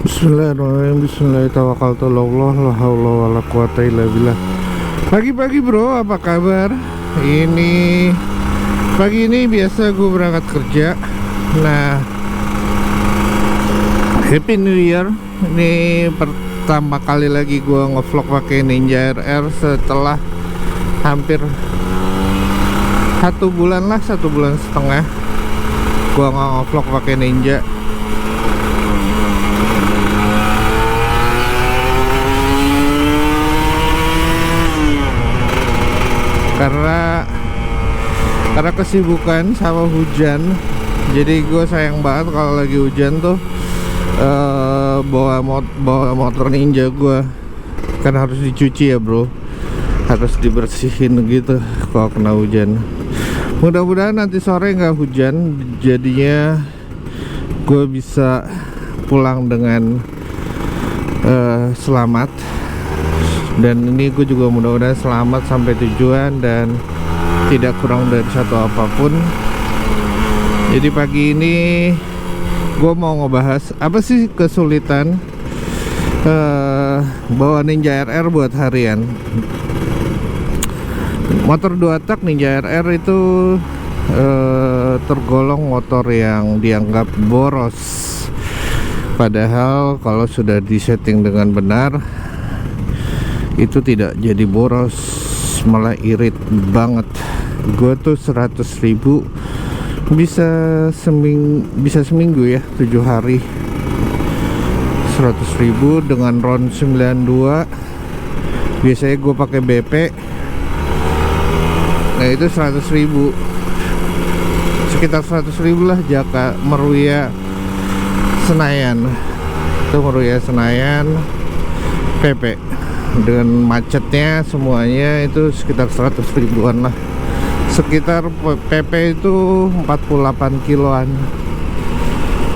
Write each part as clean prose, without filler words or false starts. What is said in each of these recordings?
Bismillahirrahmanirrahim. Bismillahirrahmanirrahim. La haula wala quwata illa billah. Pagi-pagi bro, apa kabar? Pagi ini biasa gue berangkat kerja. Nah, Happy New Year. Ini pertama kali lagi gue ngevlog pakai Ninja RR setelah hampir 1 bulan lah, 1,5 bulan gue nggak ngevlog pakai Ninja. Karena kesibukan sama hujan, jadi gue sayang banget kalau lagi hujan tuh bawa motor Ninja gue, kan harus dicuci ya bro, harus dibersihin gitu kalau kena hujan. Mudah-mudahan nanti sore nggak hujan, jadinya gue bisa pulang dengan selamat. Dan ini gue juga mudah-mudahan selamat sampai tujuan dan tidak kurang dari satu apapun. Jadi pagi ini gue mau ngebahas apa sih kesulitan bawa Ninja RR buat harian. Motor 2 tak Ninja RR itu tergolong motor yang dianggap boros, padahal kalau sudah disetting dengan benar itu tidak jadi boros, malah irit banget. Gue tuh 100.000 bisa seminggu ya, 7 hari 100.000 dengan RON 92. Biasanya gue pakai BP, nah itu 100.000, sekitar 100.000 lah. Jaka Meruya Senayan, itu Meruya Senayan PP dengan macetnya semuanya itu sekitar 100.000-an lah. Sekitar PP itu 48 kiloan,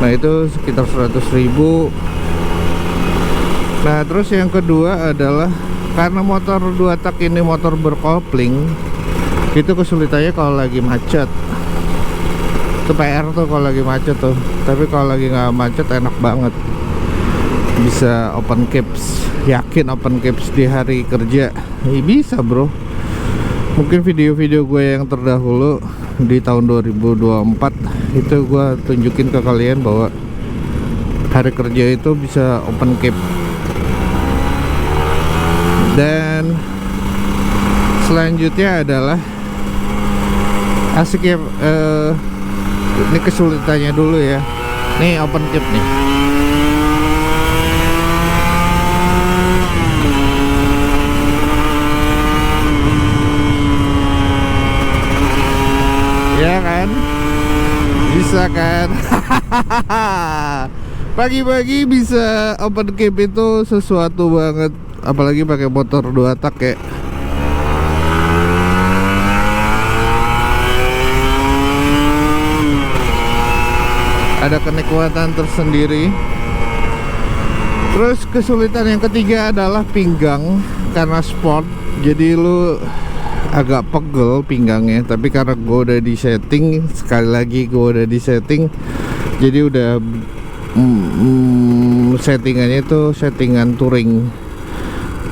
nah itu sekitar 100.000. Nah terus yang kedua adalah karena motor 2 tak ini motor berkopling, itu kesulitannya kalau lagi macet. Itu PR tuh kalau lagi macet tuh, tapi kalau lagi nggak macet enak banget, bisa open caps. Yakin open caps di hari kerja? Bisa bro. Mungkin video-video gue yang terdahulu di tahun 2024 itu gue tunjukin ke kalian bahwa hari kerja itu bisa open cap. Dan selanjutnya adalah asik ya, ini kesulitannya dulu ya. Nih open cap nih. Ya kan, bisa kan? Pagi-pagi bisa open cap itu sesuatu banget, apalagi pakai motor 2 tak ya. Ada kenikmatan tersendiri. Terus kesulitan yang ketiga adalah pinggang, karena sport jadi lu agak pegel pinggangnya. Tapi karena gue udah di setting, sekali lagi gue udah di setting, jadi udah settingannya itu settingan touring,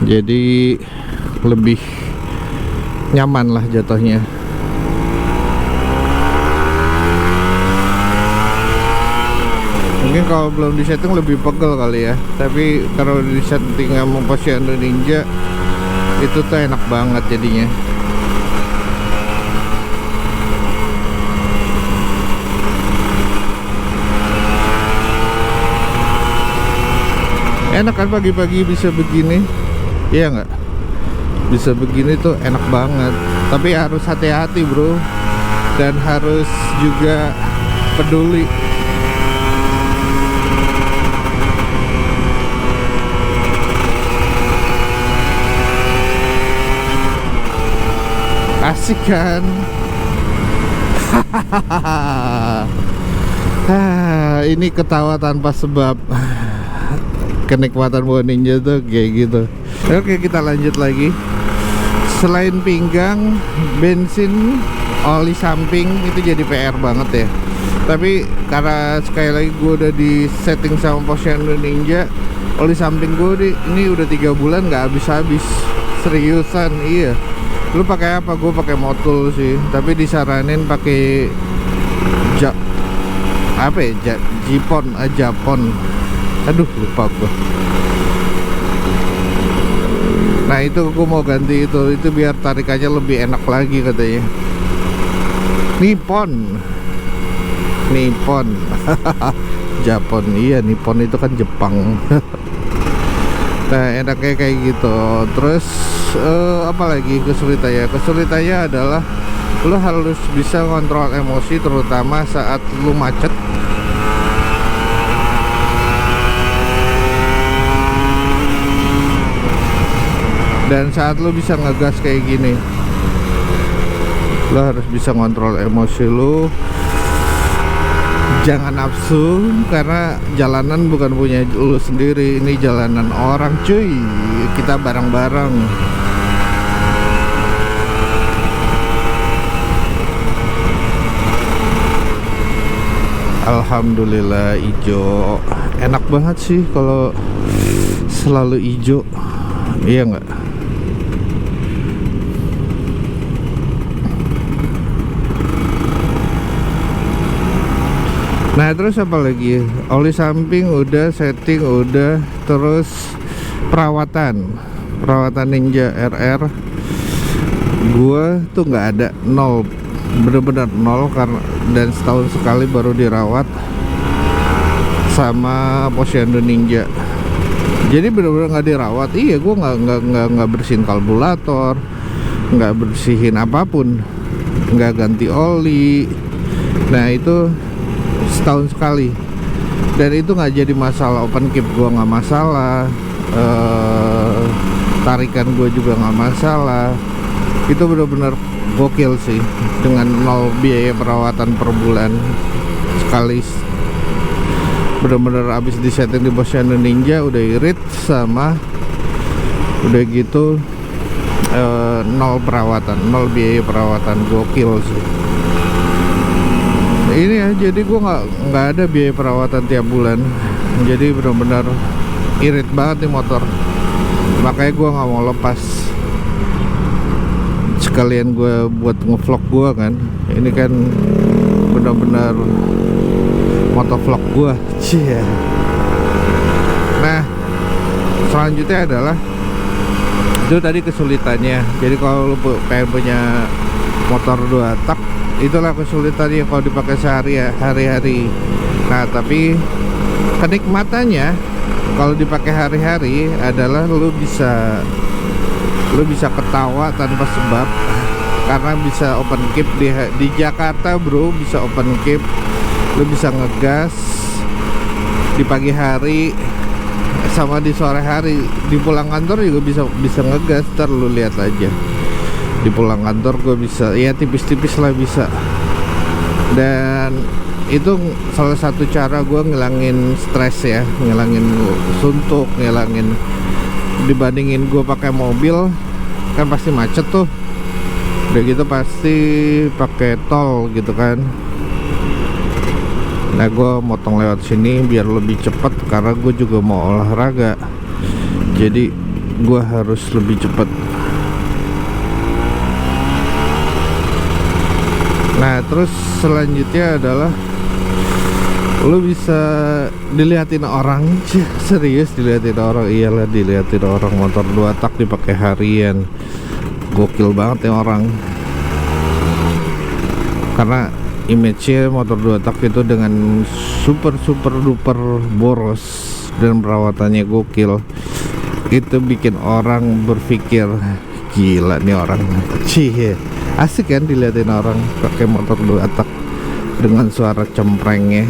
jadi lebih nyaman lah jatuhnya. Mungkin kalau belum di setting lebih pegel kali ya, tapi kalau di setting sama Posyandu Ninja itu tuh enak banget jadinya. Enak kan pagi-pagi bisa begini, iya nggak? Bisa begini tuh enak banget. Tapi harus hati-hati bro, dan harus juga peduli. Asik kan? Ini ketawa tanpa sebab. Kenikmatan bawa Ninja tuh kayak gitu. Oke, kita lanjut lagi. Selain pinggang, bensin oli samping itu jadi PR banget ya. Tapi karena sekali lagi gue udah di setting sama Posyandu Ninja, oli samping gue ini udah 3 bulan nggak habis-habis. Seriusan, iya. Lu pakai apa? Gue pakai Motul sih, tapi disaranin pakai Japon. Aduh, lupa gue. Nah itu gue mau ganti itu biar tarikannya lebih enak lagi katanya. Nippon Japon, iya. Nippon itu kan Jepang. Nah enaknya kayak gitu. Terus apalagi kesulitannya adalah lo harus bisa kontrol emosi, terutama saat lo macet. Dan saat lo bisa ngegas kayak gini, lo harus bisa ngontrol emosi lo. Jangan nafsu, karena jalanan bukan punya lo sendiri, ini jalanan orang cuy. Kita bareng-bareng. Alhamdulillah hijau. Enak banget sih kalau selalu hijau. Iya nggak? Nah terus apa lagi? Oli samping udah, setting udah, terus perawatan Ninja RR gua tuh nggak ada, nol, bener-bener nol, karena dan setahun sekali baru dirawat sama Posyandu Ninja. Jadi bener-bener nggak dirawat. Iya, gua nggak bersihin karburator, nggak bersihin apapun, nggak ganti oli. Nah itu setahun sekali, dan itu nggak jadi masalah. Open keep gua nggak masalah, tarikan gua juga nggak masalah. Itu benar-benar gokil sih, dengan nol biaya perawatan per bulan sekali. Bener-bener abis disetting di Posyandu Ninja udah irit, sama udah gitu nol perawatan, nol biaya perawatan. Gokil sih ini ya. Jadi gue nggak ada biaya perawatan tiap bulan, jadi benar-benar irit banget nih motor. Makanya gue nggak mau lepas, sekalian gue buat ngevlog gue kan. Ini kan benar-benar motovlog gue. Cie. Nah selanjutnya adalah itu tadi kesulitannya. Jadi kalau lu pengen punya motor 2 tak, itulah kesulitannya kalau dipakai sehari-hari. Nah tapi kenikmatannya kalau dipakai hari-hari adalah lu bisa ketawa tanpa sebab, karena bisa open keep di Jakarta bro. Bisa open keep, lu bisa ngegas di pagi hari sama di sore hari. Di pulang kantor juga bisa ngegas. Ntar lu lihat aja, di pulang kantor gue bisa, ya tipis-tipis lah bisa. Dan itu salah satu cara gue ngilangin stres ya, ngilangin suntuk, ngilangin. Dibandingin gue pakai mobil kan pasti macet tuh, udah gitu pasti pakai tol gitu kan. Nah gue motong lewat sini biar lebih cepat, karena gue juga mau olahraga, jadi gue harus lebih cepat. Nah terus selanjutnya adalah lu bisa dilihatin orang. Serius dilihatin orang, iyalah dilihatin orang. Motor 2 tak dipakai harian, gokil banget ya orang. Karena image-nya motor 2 tak itu dengan super duper boros dan perawatannya gokil, itu bikin orang berpikir gila nih orang. Cie, asik kan dilihatin orang pakai motor 2 tak dengan suara cemprengnya.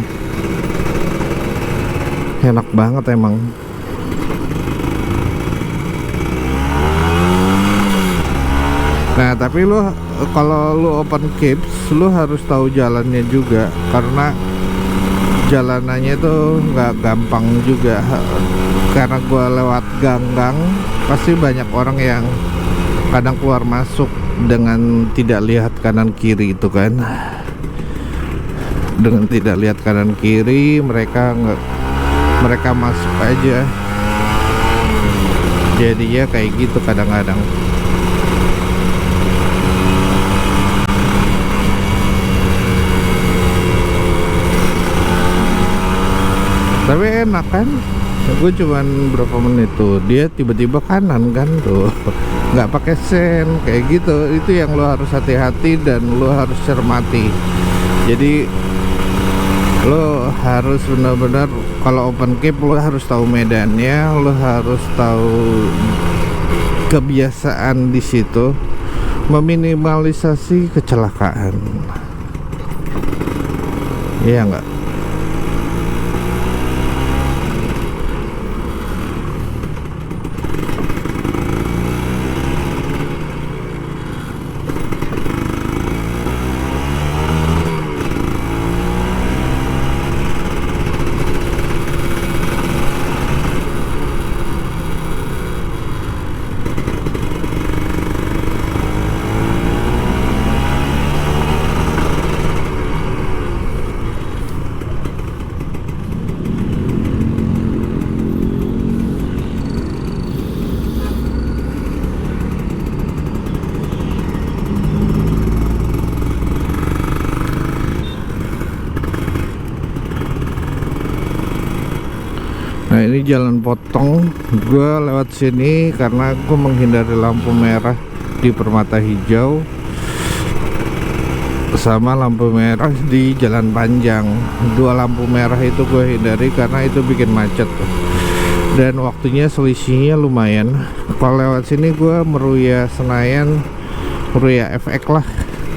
Enak banget emang. Nah tapi lu kalau lu open caps, lu harus tahu jalannya juga, karena jalanannya tuh nggak gampang juga. Karena gua lewat gang-gang, pasti banyak orang yang kadang keluar masuk. dengan tidak lihat kanan kiri itu kan, dengan tidak lihat kanan kiri mereka masuk aja, jadinya kayak gitu kadang-kadang. Tapi enak kan, gue cuman berapa menit tuh dia tiba-tiba kanan kan tuh, nggak pakai sen kayak gitu. Itu yang lo harus hati-hati dan lo harus cermati. Jadi lo harus benar-benar kalau open cap lo harus tahu medannya, lo harus tahu kebiasaan di situ, meminimalisasi kecelakaan. Iya nggak? Nah ini jalan potong, gue lewat sini karena gue menghindari lampu merah di permata hijau sama lampu merah di jalan panjang. Dua lampu merah itu gue hindari karena itu bikin macet dan waktunya selisihnya lumayan. Kalau lewat sini gue Meruya Senayan, Meruya FX lah,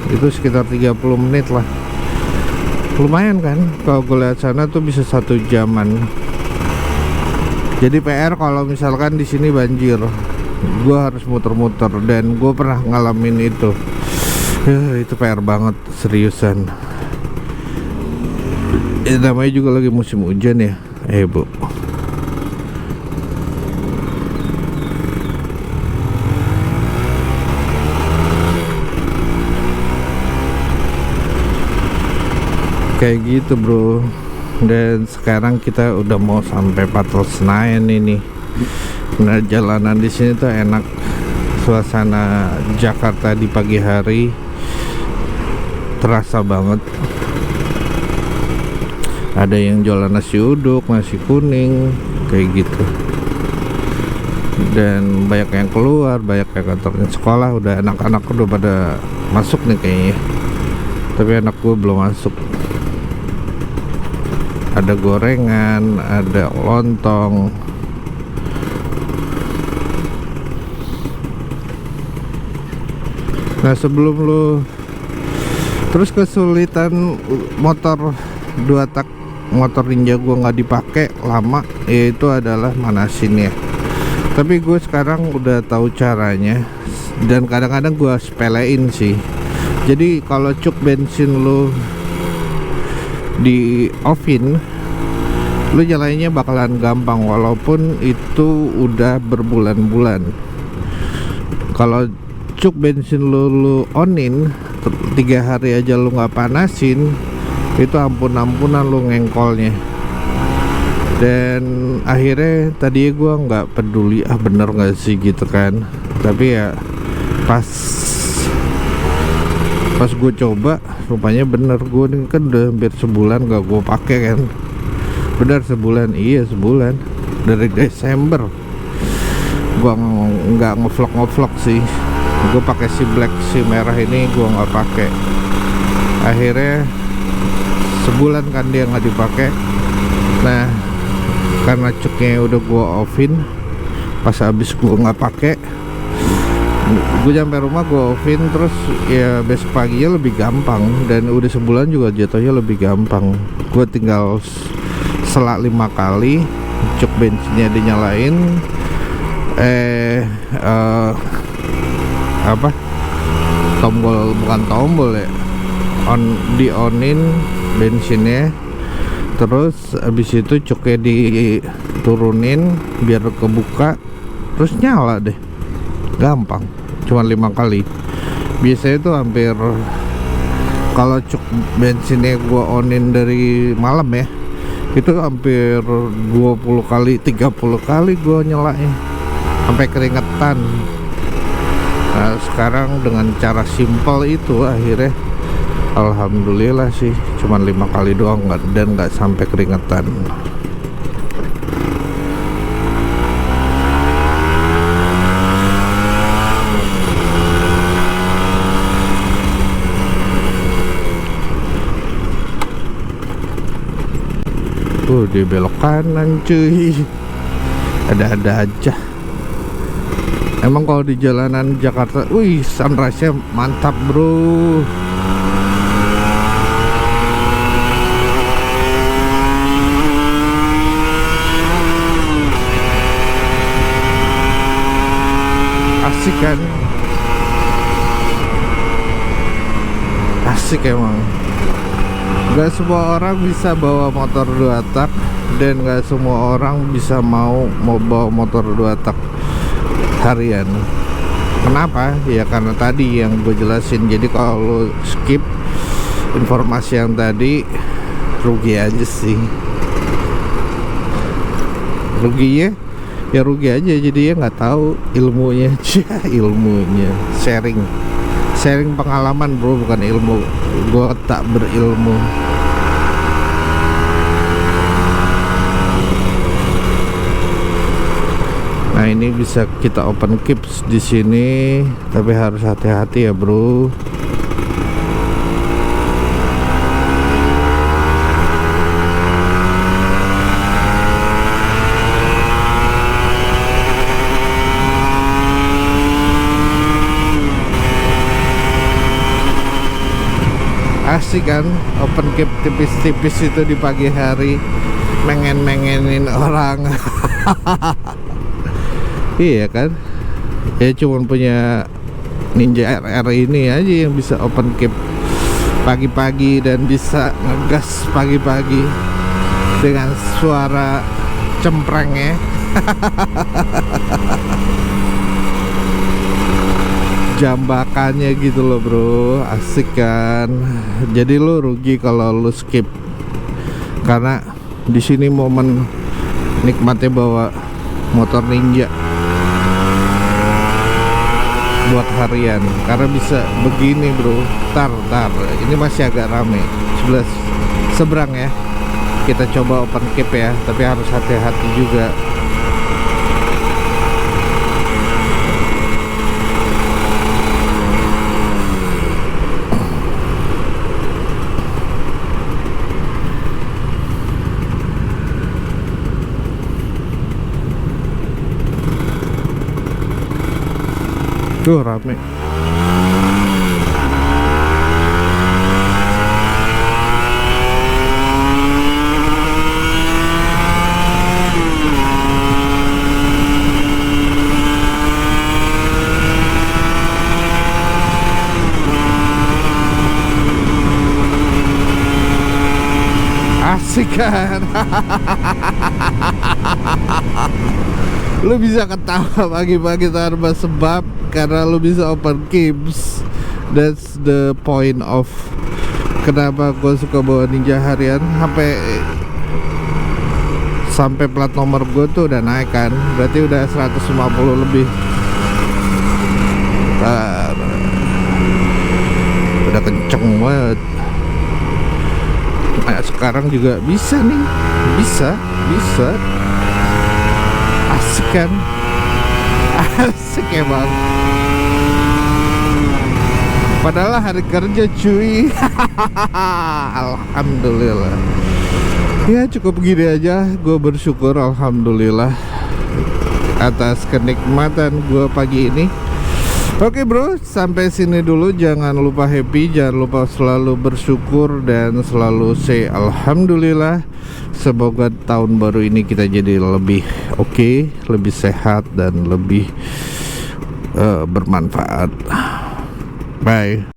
itu sekitar 30 menit lah, lumayan kan. Kalau gue lihat sana tuh bisa 1 jaman. Jadi PR kalau misalkan di sini banjir, gue harus muter-muter dan gue pernah ngalamin itu. Itu PR banget, seriusan. Namanya juga lagi musim hujan ya, Bu. Kayak gitu bro. Dan sekarang kita udah mau sampai Patel Senayan ini. Nah, jalanan di sini tuh enak, suasana Jakarta di pagi hari terasa banget. Ada yang jualan nasi uduk, nasi kuning, kayak gitu. Dan banyak yang keluar, banyak yang kantornya sekolah. Udah anak-anak udah pada masuk nih kayaknya. Tapi anak gue belum masuk. Ada gorengan, ada lontong. Nah sebelum lu terus kesulitan motor 2 tak, motor Ninja gua nggak dipakai lama, yaitu adalah manasinnya. Tapi gue sekarang udah tahu caranya dan kadang-kadang gua sepelein sih. Jadi kalau cuk bensin lu di offin, lu nyalainnya bakalan gampang walaupun itu udah berbulan-bulan. Kalau cuk bensin lu onin 3 hari aja lu nggak panasin, itu ampun-ampunan lu ngengkolnya. Dan akhirnya tadi gua nggak peduli bener nggak sih gitu kan, tapi ya pas gue coba rupanya bener. Gue kan udah hampir sebulan gak gue pakai kan. Bener sebulan, iya sebulan, dari Desember gue nggak ngevlog sih. Gue pakai si black, si merah ini gue nggak pakai. Akhirnya sebulan kan dia nggak dipakai. Nah karena cuknya udah gue offin, pas habis gue nggak pakai, gue nyampe rumah gue offin, terus ya besok paginya lebih gampang. Dan udah sebulan juga jatuhnya lebih gampang. Gue tinggal selak 5 kali, cuk bensinnya dinyalain, tombol, bukan tombol ya, di onin bensinnya, terus habis itu cuknya diturunin biar kebuka, terus nyala deh, gampang. Cuma 5 kali. Biasanya tuh hampir, kalau cuk bensinnya gua onin dari malam ya, itu hampir 20 kali 30 kali gua nyalain sampai keringetan. Nah sekarang dengan cara simpel itu akhirnya alhamdulillah sih cuman 5 kali doang dan nggak sampai keringetan. Di belok kanan cuy, ada-ada aja. Emang kalau di jalanan Jakarta, wih sunrise-nya mantap bro. Asik kan? Asik emang. Gak semua orang bisa bawa motor 2 tak, dan gak semua orang bisa mau bawa motor 2 tak harian. Kenapa? Ya karena tadi yang gue jelasin. Jadi kalau lo skip informasi yang tadi, rugi aja sih. Ruginya ya rugi aja, jadi ya nggak tahu ilmunya. Ilmunya sharing pengalaman bro, bukan ilmu. Gue tak berilmu. Nah ini bisa kita open keeps di sini, tapi harus hati-hati ya bro. Asik kan open keep tipis-tipis itu di pagi hari, mengen-mengenin orang. Iya kan, ya cuman punya Ninja RR ini aja yang bisa open keep pagi-pagi dan bisa ngegas pagi-pagi dengan suara cemprengnya. Jambakannya gitu loh bro, asik kan. Jadi lo rugi kalau lo skip, karena di sini momen nikmatnya bawa motor Ninja buat harian, karena bisa begini bro. Tar ini masih agak rame, seberang ya. Kita coba open keep ya, tapi harus hati-hati juga. Tuh rame. Asik kan? Lu bisa ketawa pagi-pagi tanpa sebab karena lu bisa open keeps. That's the point of kenapa gue suka bawa Ninja harian. Sampai plat nomor gue tuh udah naik kan, berarti udah 150 lebih. Udah kenceng banget. Nah, sekarang juga bisa nih, bisa. Asik kan? Asik emang. Padahal hari kerja cuy. Alhamdulillah. Ya cukup gini aja. Gue bersyukur alhamdulillah atas kenikmatan gue pagi ini. Oke bro, sampai sini dulu. Jangan lupa happy, jangan lupa selalu bersyukur, dan selalu say alhamdulillah. Semoga tahun baru ini kita jadi lebih oke, lebih sehat, dan lebih bermanfaat. Bye.